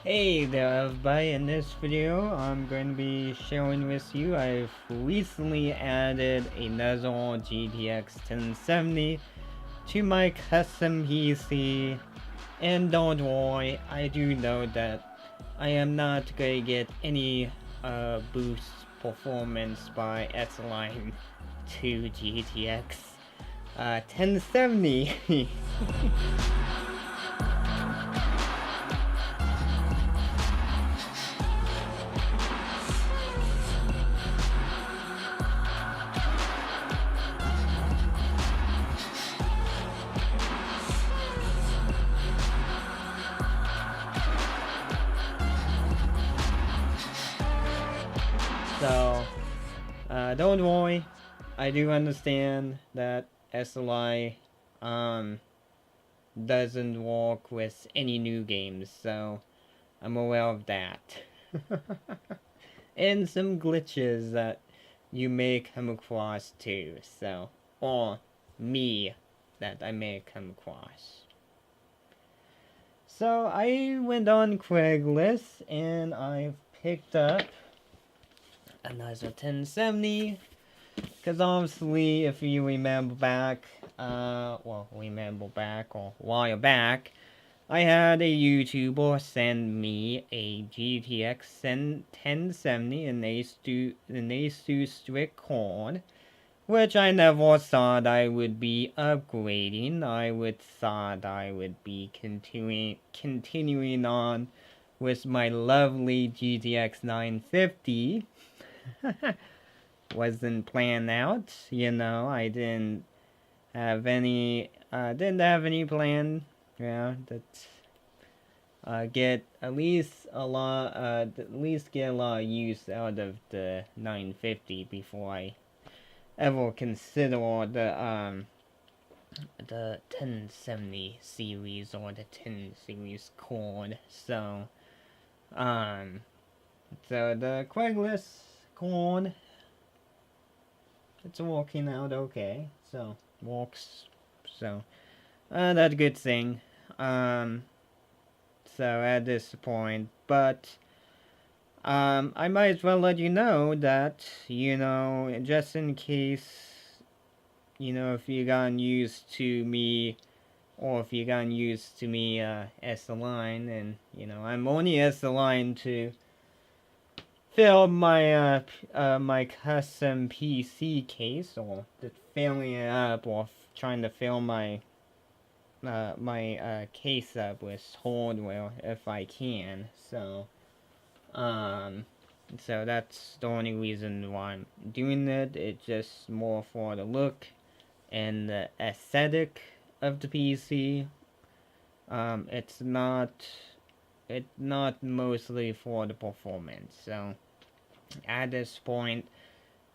Hey there everybody, in this video I'm going to be sharing with you I've recently added another GTX 1070 to my custom PC, and don't worry, I do know that I am not going to get any boost performance by SLI to GTX 1070. So, don't worry, I do understand that SLI doesn't work with any new games, so I'm aware of that. And some glitches that you may come across too, so, or me, that I may come across. So I went on Craigslist and I picked up another 1070, because obviously if you remember back, or a while back, I had a YouTuber send me a GTX 1070 and Asus Strict card, which I never thought I would be upgrading. I thought I would be continuing on with my lovely GTX 950. Wasn't planned out, I didn't have any plan, that get at least get a lot of use out of the 950 before I ever consider the 1070 series or the 10 series card. So the Craigslist card, it's working out okay. So works. So that's a good thing. So at this point, but I might as well let you know that, just in case, if you gotten used to me, or if you gotten used to me S-Align, and, I'm only S-Align to fill my my custom PC case, or just filling it up, or trying to fill my case up with hardware if I can. So that's the only reason why I'm doing it. It's just more for the look and the aesthetic of the PC. It's not mostly for the performance. So at this point,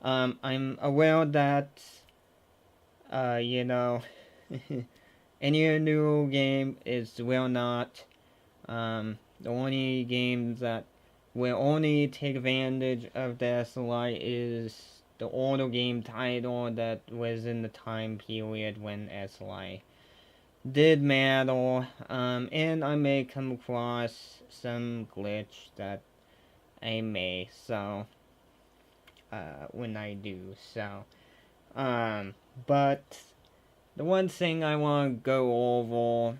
I'm aware that any new game will not, the only games that will only take advantage of the SLI is the older game title that was in the time period when SLI did matter, and I may come across some glitch that I may, so, when I do, so, but the one thing I want to go over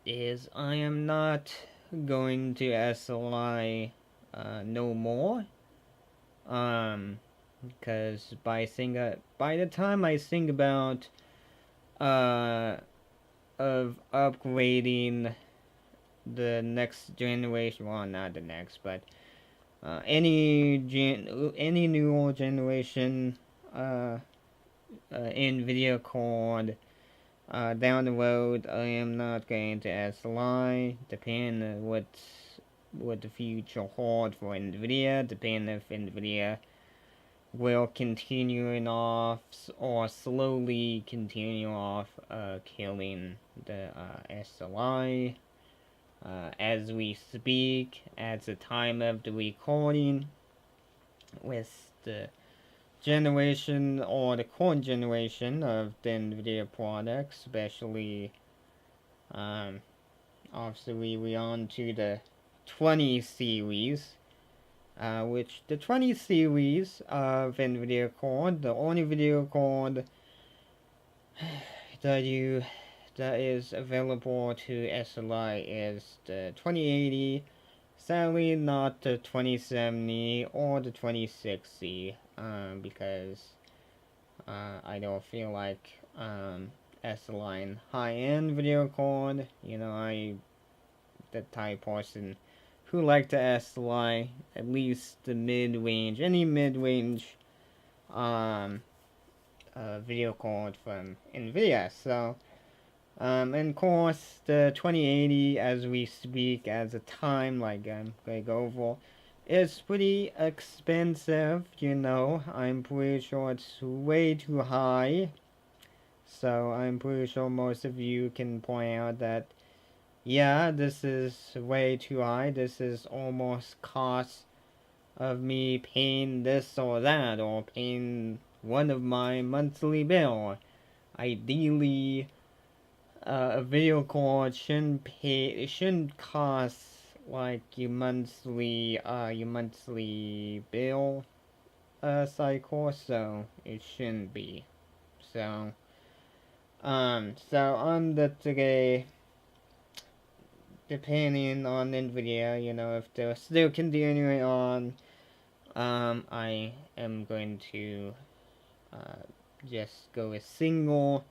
is I am not going to SLI no more, because by the time I think about of upgrading the next generation, well, not the next, but any newer generation NVIDIA card down the road, I am not going to SLI, depending on what the future holds for NVIDIA, depending if NVIDIA will continuing off or slowly continue off killing the SLI as we speak, at the time of the recording, with the generation or the current generation of the NVIDIA products, especially obviously we on to the 20 series, which the 20 series of NVIDIA card, the only video card that is available to SLI is the 2080. Sadly, not the 2070 or the 2060, because I don't feel like SLI high-end video card. You know, I the type person who like to SLI at least the mid-range, any mid-range video card from NVIDIA. So, and of course, the 2080 as we speak as a time, like I'm going to go over, is pretty expensive, you know. I'm pretty sure it's way too high. So I'm pretty sure most of you can point out that, yeah, this is way too high. This is almost cost of me paying this or that, or paying one of my monthly bill. Ideally, a video card shouldn't cost like your monthly bill cycle, so it shouldn't be. So on the today, depending on NVIDIA, you know, if they're still continuing on, I am going to just go with single.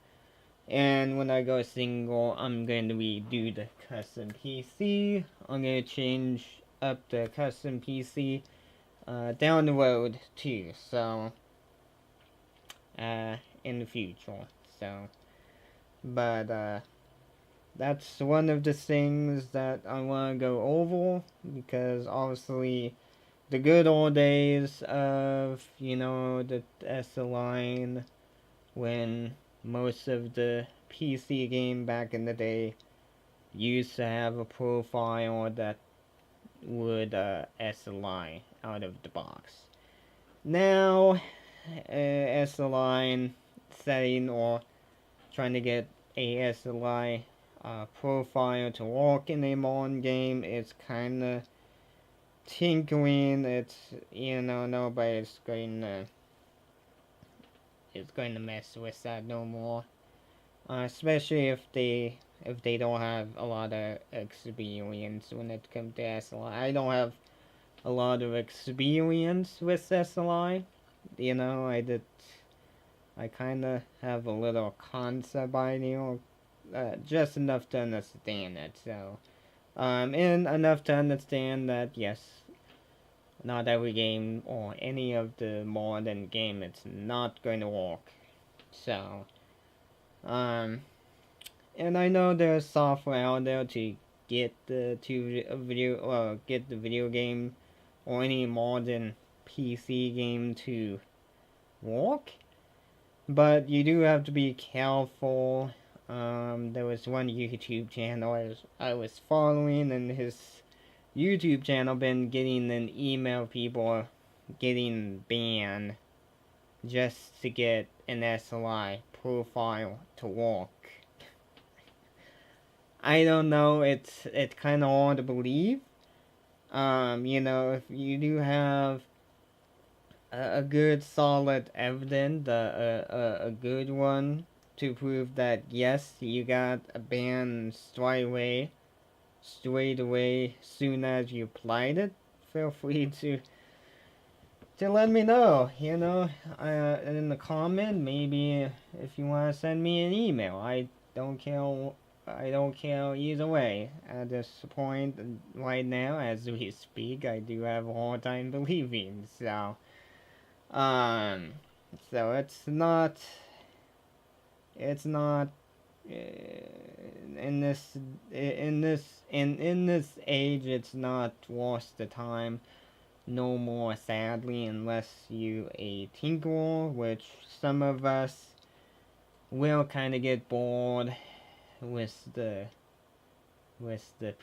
And when I go single, I'm going to redo the custom PC. I'm going to change up the custom PC down the road too. So, in the future. So, but that's one of the things that I want to go over, because obviously the good old days of, you know, the SLI, when most of the PC game back in the day used to have a profile that would SLI out of the box. Now, SLI setting or trying to get a SLI profile to work in a modern game is kind of tinkering. It's, you know, nobody's going to mess with that no more. Especially if they don't have a lot of experience when it comes to SLI. I don't have a lot of experience with SLI. You know, I kind of have a little concept idea, just enough to understand it. So, and enough to understand that yes, not every game or any of the modern game, it's not going to work. So, and I know there's software out there to get the video game or any modern PC game to work, but you do have to be careful. There was one YouTube channel I was following, and his YouTube channel been getting an email people getting banned just to get an SLI profile to work. I don't know, it's kind of hard to believe. You know, if you do have a good solid evidence, a good one to prove that yes, you got a ban straight away, soon as you applied it, feel free to let me know, you know, in the comment. Maybe if you want to send me an email, I don't care either way. At this point right now, as we speak, I do have a hard time believing. So, so it's not in this age, it's not worth the time no more, sadly, unless you a tinkerer, which some of us will kind of get bored with the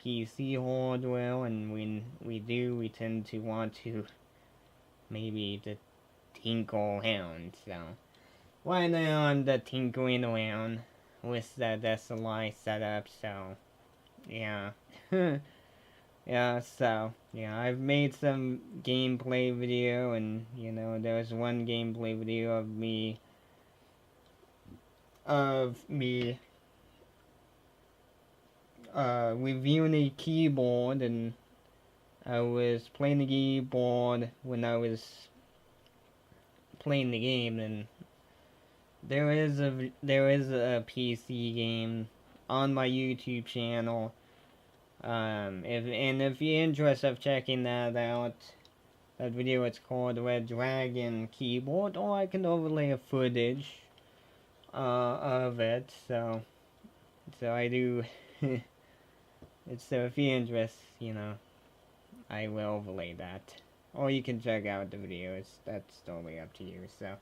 PC hardware, and when we do, we tend to want to maybe the tinker around. So right now I'm the tinkering around with that SLI setup. So yeah. Yeah, so, yeah, I've made some gameplay video, and, you know, there's one gameplay video of me, reviewing a keyboard, and I was playing the keyboard when I was playing the game, and there is a PC game on my YouTube channel. If you're interested of checking that out, that video it's called Red Dragon Keyboard, or I can overlay a footage of it. So I do. So if you're interested, you know, I will overlay that, or you can check out the videos. That's totally up to you. So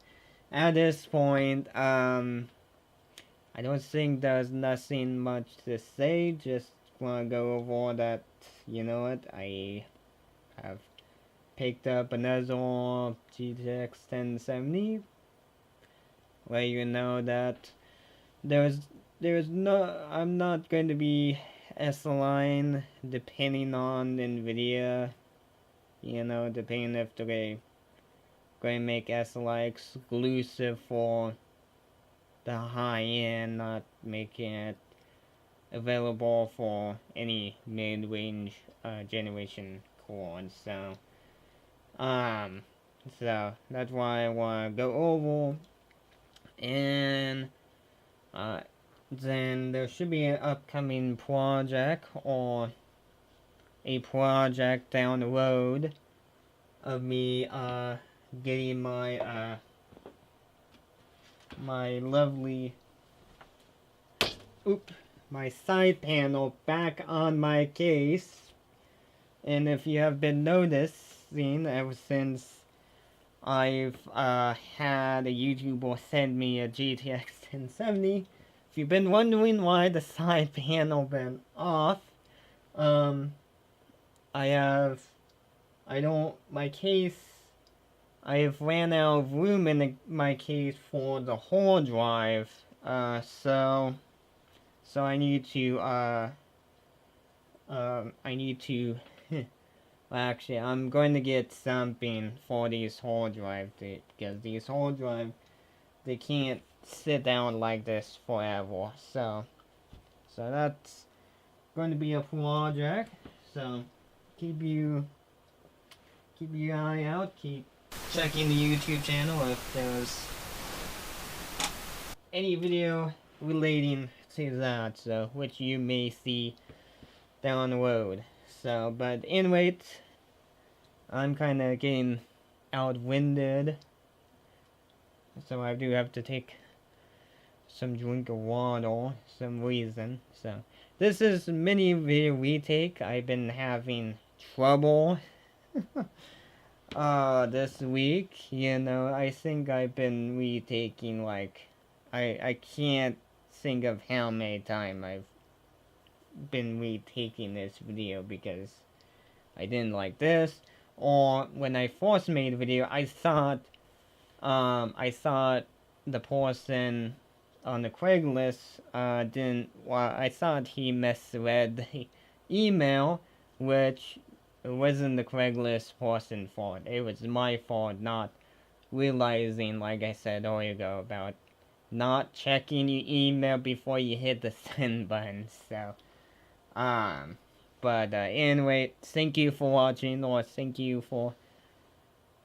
at this point, I don't think there's nothing much to say. Just wanna go over that. You know what? I have picked up another GTX 1070. Let you know that there's no. I'm not going to be SLI depending on NVIDIA. You know, depending if they're going to make SLI exclusive for the high end, not making it available for any mid-range generation cores. So that's why I want to go over, and then there should be an upcoming project, or a project down the road, of me getting my lovely my side panel back on my case. And if you have been noticing, ever since I've had a YouTuber send me a GTX 1070, if you've been wondering why the side panel been off, my case, I have ran out of room in my case for the hard drive, so I need to, well, actually, I'm going to get something for these hard drives, because these hard drives, they can't sit down like this forever, so that's going to be a project. So keep your eye out, keep checking the YouTube channel if there's any video relating to that, so which you may see down the road. So, but anyway, I'm kind of getting outwinded, so I do have to take some drink of water, some reason. So this is mini video retake. I've been having trouble this week. You know, I think I've been retaking, like, I can't think of how many times I've been retaking this video, because I didn't like this, or when I first made the video, I thought the person on the Craigslist I thought he misread the email, which it wasn't the Craigslist person fault. It was my fault, not realizing, like I said earlier ago, about not checking your email before you hit the send button. So, but anyway, thank you for watching, or thank you for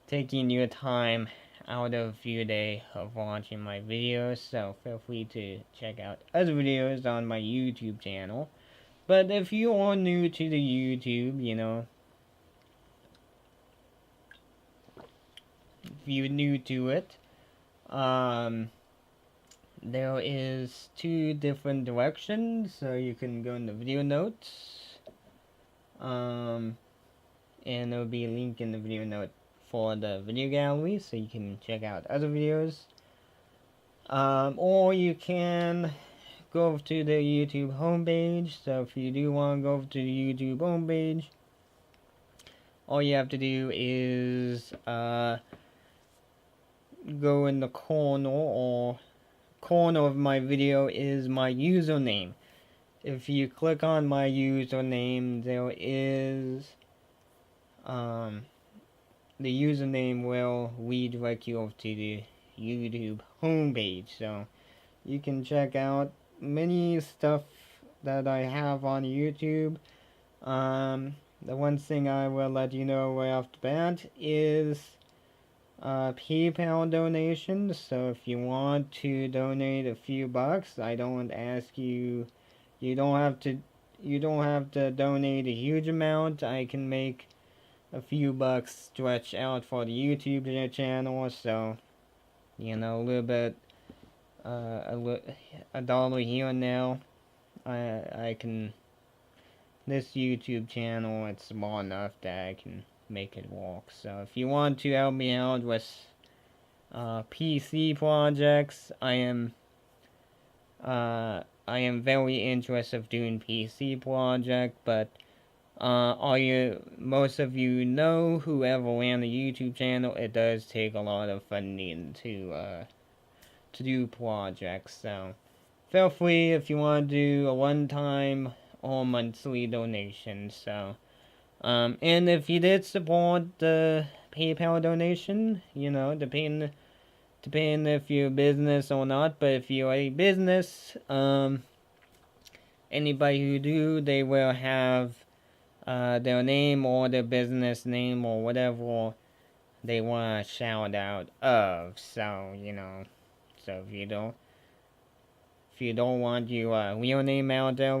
taking your time out of your day of watching my videos. So feel free to check out other videos on my YouTube channel. But if you are new to the YouTube, you know, if you're new to it, there is two different directions, so you can go in the video notes, and there will be a link in the video note for the video gallery, so you can check out other videos, or you can go over to the YouTube homepage. So if you do want to go over to the YouTube homepage, all you have to do is go in the corner of my video is my username. if you click on my username, there is the username will redirect you to the YouTube homepage, so you can check out many stuff that I have on YouTube. The one thing I will let you know right off the bat is PayPal donations. So if you want to donate a few bucks, I don't ask you. You don't have to donate a huge amount. I can make a few bucks stretch out for the YouTube channel. So, you know, a little bit, a dollar here and now. I can. This YouTube channel, it's small enough that I can make it work. So if you want to help me out with PC projects, I am very interested of doing PC project, but most of you know, whoever ran the YouTube channel, it does take a lot of funding to do projects. So feel free if you want to do a one-time or monthly donation. So and if you did support the PayPal donation, you know, depending if you're a business or not, but if you're a business, anybody who do, they will have their name or their business name or whatever they want a shout out of. So, you know, so if you don't want your real name out there,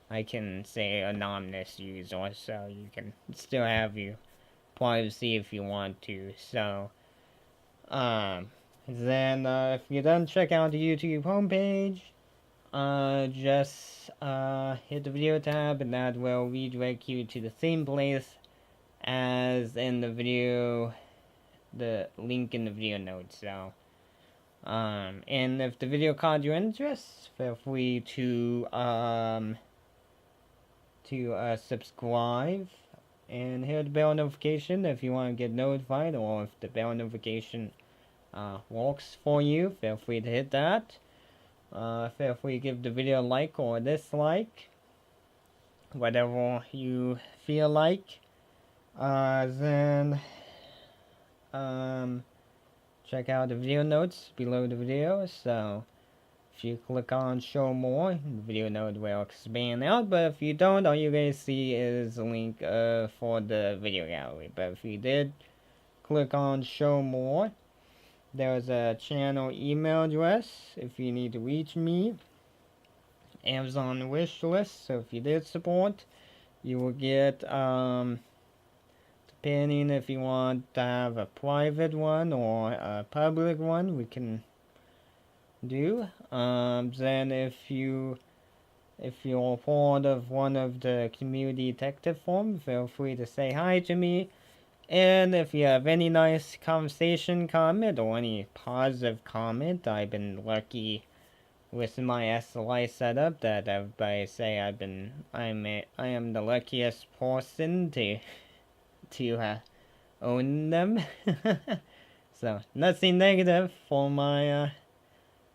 I can say anonymous user, so you can still have your privacy if you want to. So, then if you're done, check out the YouTube homepage. Just hit the video tab, and that will redirect you to the same place as in the video, the link in the video notes. So, and if the video caught your interest, feel free to subscribe and hit the bell notification if you want to get notified, or if the bell notification works for you, feel free to hit that. Feel free to give the video a like or a dislike, whatever you feel like. Then check out the video notes below the video. So if you click on show more, the video note will expand out, but if you don't, all you guys see is a link for the video gallery. But if you did click on show more, there's a channel email address if you need to reach me. Amazon wish list, so if you did support, you will get, depending if you want to have a private one or a public one, we can do. Then if you're part of one of the community detective forums, feel free to say hi to me. And if you have any nice conversation comment or any positive comment, I've been lucky with my SLI setup that everybody say I am the luckiest person to own them. So nothing negative for my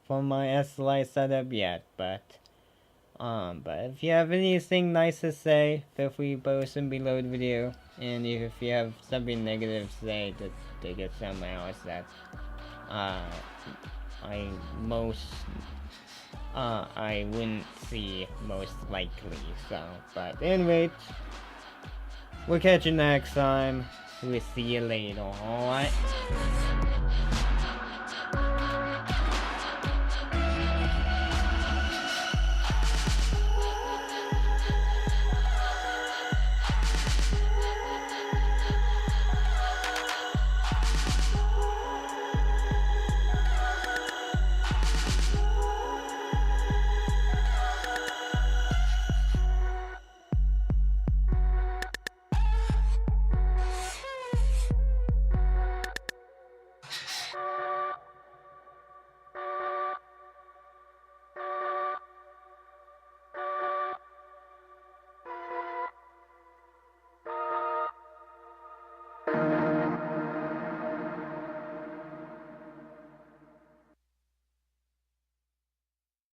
SLI setup yet, but if you have anything nice to say, feel free to post them below the video. And if you have something negative to say, to get something else that I wouldn't see most likely. So, but anyway, we'll catch you next time. We'll see you later, alright?